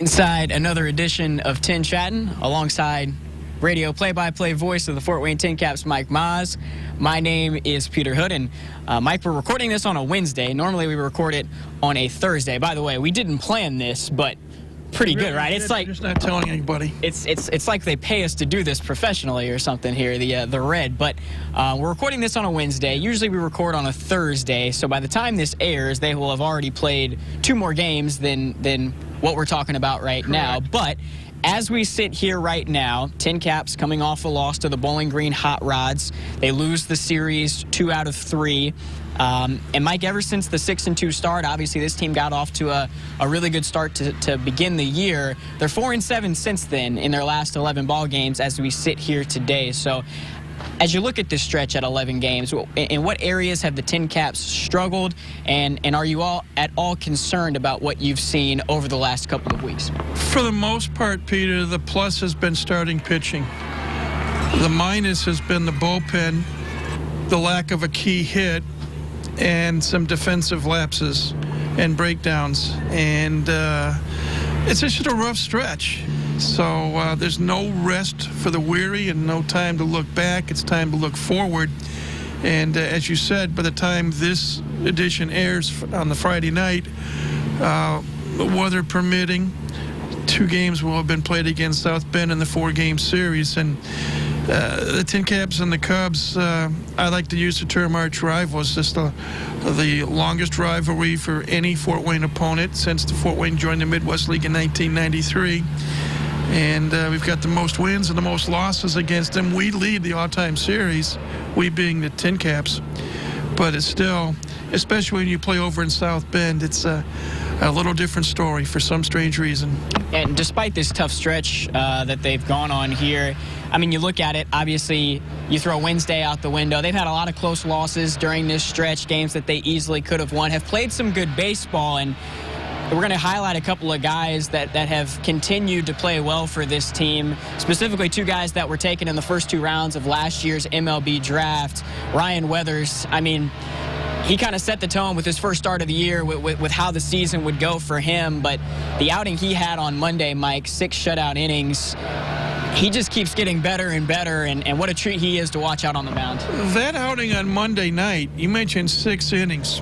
Inside another edition of TinChattin, alongside radio play-by-play voice of the Fort Wayne Tin Caps, Mike Maz. My name is Peter Hood, and Mike, we're recording this on a Wednesday. Normally we record it on a Thursday. By the way, we didn't plan this, but pretty good, right? It's like just not telling anybody. It's like they pay us to do this professionally or something here, the Red. But we're recording this on a Wednesday. Usually we record on a Thursday, so by the time this airs, they will have already played 2 more games than what we're talking about right now. But as we sit here right now, Tin Caps coming off a loss to the Bowling Green Hot Rods. They lose the series 2 out of 3. And Mike, ever since the 6-2 start, obviously this team got off to a really good start to begin the year. They're 4-7 since then in their last 11 ball games as we sit here today. So as you look at this stretch at 11 games, in what areas have the Tin Caps struggled, and are you all at all concerned about what you've seen over the last couple of weeks? For the most part, Peter, the plus has been starting pitching. The minus has been the bullpen, the lack of a key hit, and some defensive lapses and breakdowns. And it's just a rough stretch. So there's no rest for the weary and no time to look back. It's time to look forward. And as you said, by the time this edition airs on the Friday night, weather permitting, 2 games will have been played against South Bend in the 4-game series. And the Tin Caps and the Cubs, I like to use the term arch rivals. Just the longest rivalry for any Fort Wayne opponent since the Fort Wayne joined the Midwest League in 1993. And we've got the most wins and the most losses against them. We lead the all-time series, we being the Tin Caps. But it's still, especially when you play over in South Bend, it's a little different story for some strange reason. And despite this tough stretch that they've gone on here, I mean, you look at it, obviously, you throw Wednesday out the window. They've had a lot of close losses during this stretch, games that they easily could have won, have played some good baseball, and we're going to highlight a couple of guys that have continued to play well for this team, specifically 2 guys that were taken in the first 2 rounds of last year's MLB draft. Ryan Weathers, I mean, he kind of set the tone with his first start of the year with how the season would go for him, but the outing he had on Monday, Mike, 6 shutout innings, he just keeps getting better and better, and what a treat he is to watch out on the mound. That outing on Monday night, you mentioned 6 innings,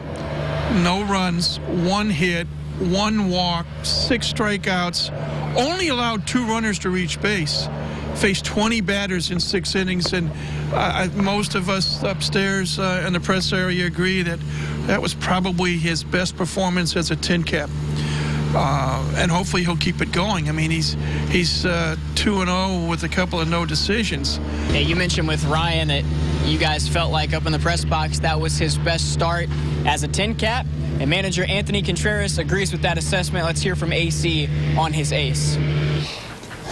no runs, 1 hit, 1 walk, 6 strikeouts, only allowed 2 runners to reach base, faced 20 batters in 6 innings, and most of us upstairs in the press area agree that that was probably his best performance as a Tin Cap. And hopefully he'll keep it going. I mean, he's 2-0 with a couple of no decisions. Yeah, you mentioned with Ryan that you guys felt like up in the press box that was his best start as a Tin Cap, and manager Anthony Contreras agrees with that assessment. Let's hear from AC on his ace.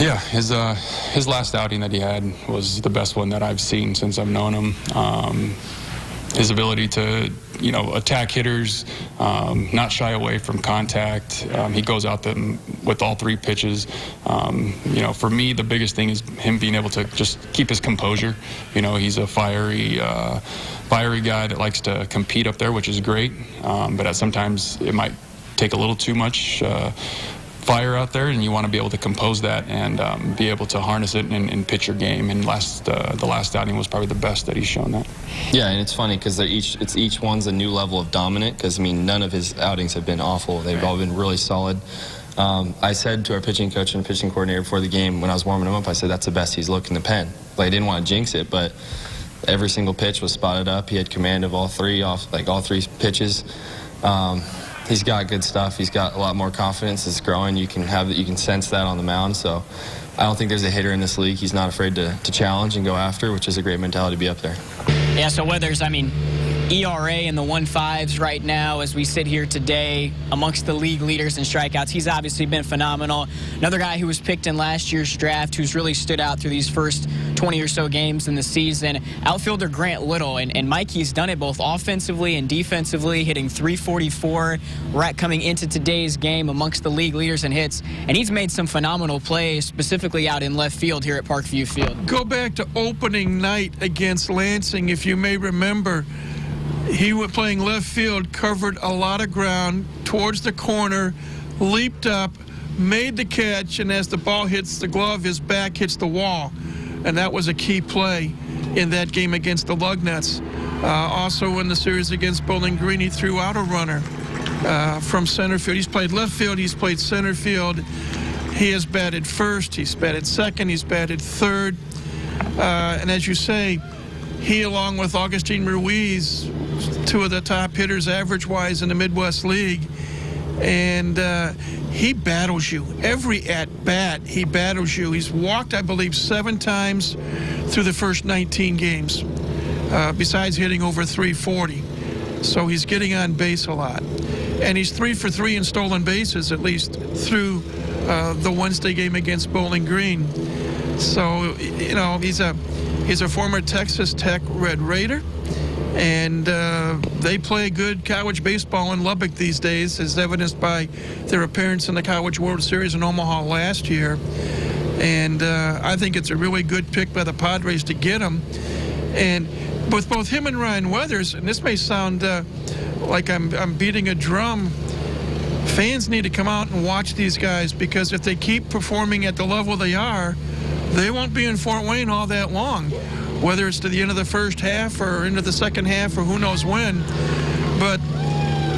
Yeah, his last outing that he had was the best one that I've seen since I've known him. His ability to, attack hitters, not shy away from contact. He goes out them with all 3 pitches. For me, the biggest thing is him being able to just keep his composure. He's a fiery guy that likes to compete up there, which is great. But sometimes it might take a little too much fire out there, and you want to be able to compose that and be able to harness it and pitch your game. And the last outing was probably the best that he's shown that. Yeah, and it's funny because each one's a new level of dominant. Because I mean, none of his outings have been awful; they've all been really solid. I said to our pitching coach and pitching coordinator before the game when I was warming him up, I said that's the best he's looked in the pen. Like, I didn't want to jinx it, but every single pitch was spotted up. He had command of all 3 pitches. He's got good stuff. He's got a lot more confidence. It's growing. You can sense that on the mound. So I don't think there's a hitter in this league he's not afraid to challenge and go after, which is a great mentality to be up there. Yeah, so Weathers, I mean, ERA in the 1.5s right now as we sit here today amongst the league leaders in strikeouts. He's obviously been phenomenal. Another guy who was picked in last year's draft who's really stood out through these first 20 or so games in the season, outfielder Grant Little. And Mike, he's done it both offensively and defensively, hitting .344 right coming into today's game amongst the league leaders in hits. And he's made some phenomenal plays, specifically out in left field here at Parkview Field. Go back to opening night against Lansing, if you may remember. He was playing left field, covered a lot of ground towards the corner, leaped up, made the catch, and as the ball hits the glove, his back hits the wall. And that was a key play in that game against the Lugnuts. Also in the series against Bowling Green, he threw out a runner from center field. He's played left field, he's played center field. He has batted first, he's batted second, he's batted third. And as you say, he, along with Agustin Ruiz, two of the top hitters average-wise in the Midwest League. And he battles you. Every at-bat, he battles you. He's walked, I believe, 7 times through the first 19 games, besides hitting over 340. So he's getting on base a lot. And he's 3 for 3 in stolen bases, at least through the Wednesday game against Bowling Green. So, you know, he's a former Texas Tech Red Raider. And they play good college baseball in Lubbock these days, as evidenced by their appearance in the College World Series in Omaha last year. And I think it's a really good pick by the Padres to get him. And with both him and Ryan Weathers, and this may sound like I'm beating a drum, fans need to come out and watch these guys, because if they keep performing at the level they are, they won't be in Fort Wayne all that long. Whether it's to the end of the first half or into the second half or who knows when. But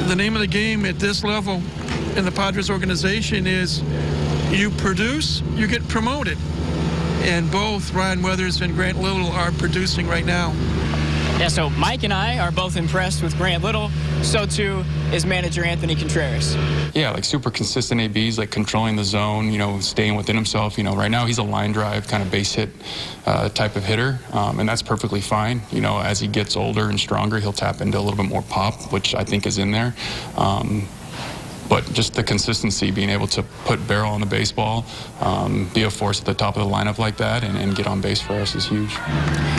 the name of the game at this level in the Padres organization is you produce, you get promoted. And both Ryan Weathers and Grant Little are producing right now. Yeah, so Mike and I are both impressed with Grant Little. So too is manager Anthony Contreras. Yeah, like super consistent ABs, like controlling the zone, you know, staying within himself. You know, right now he's a line drive kind of base hit type of hitter, and that's perfectly fine. You know, as he gets older and stronger, he'll tap into a little bit more pop, which I think is in there. But just the consistency, being able to put barrel on the baseball, be a force at the top of the lineup like that, and get on base for us is huge.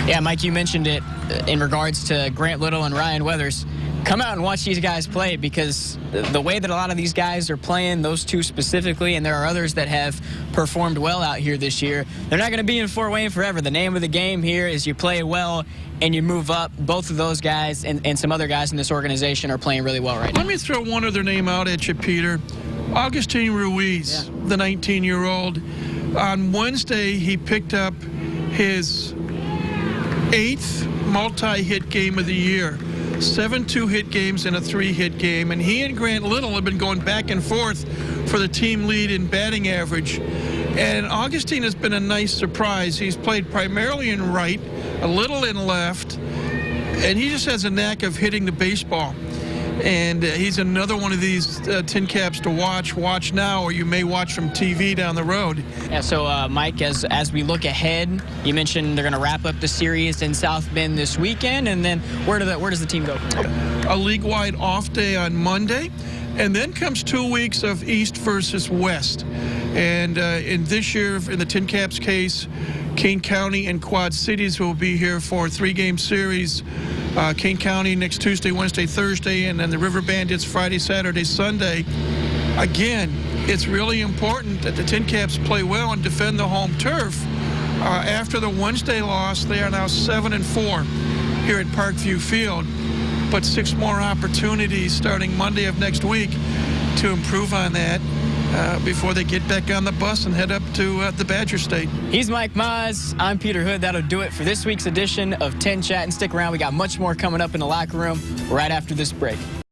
Yeah, Mike, you mentioned it in regards to Grant Little and Ryan Weathers. Come out and watch these guys play, because the way that a lot of these guys are playing, those two specifically, and there are others that have performed well out here this year, they're not going to be in Fort Wayne forever. The name of the game here is you play well and you move up. Both of those guys and some other guys in this organization are playing really well right now. Let me throw one other name out at you, Peter. Agustin Ruiz, the 19-year-old. On Wednesday, he picked up his 8th multi-hit game of the year. 7 2-hit games and a 3-hit game. And he and Grant Little have been going back and forth for the team lead in batting average. And Agustin has been a nice surprise. He's played primarily in right, a little in left, and he just has a knack of hitting the baseball. And he's another one of these tin caps to watch. Watch now, or you may watch from TV down the road. Yeah, so Mike, as we look ahead, you mentioned they're going to wrap up the series in South Bend this weekend, and then where does the team go? A league-wide off day on Monday, and then comes 2 weeks of East versus West. And in this year, in the Tin Caps case, Kane County and Quad Cities will be here for a 3-game series. Kane County next Tuesday, Wednesday, Thursday, and then the River Bandits Friday, Saturday, Sunday. Again, it's really important that the Tin Caps play well and defend the home turf. After the Wednesday loss, they are now 7-4 here at Parkview Field. But 6 more opportunities starting Monday of next week to improve on that before they get back on the bus and head up to the Badger State. He's Mike Maz. I'm Peter Hood. That'll do it for this week's edition of TinChattin. Stick around. We got much more coming up in the locker room right after this break.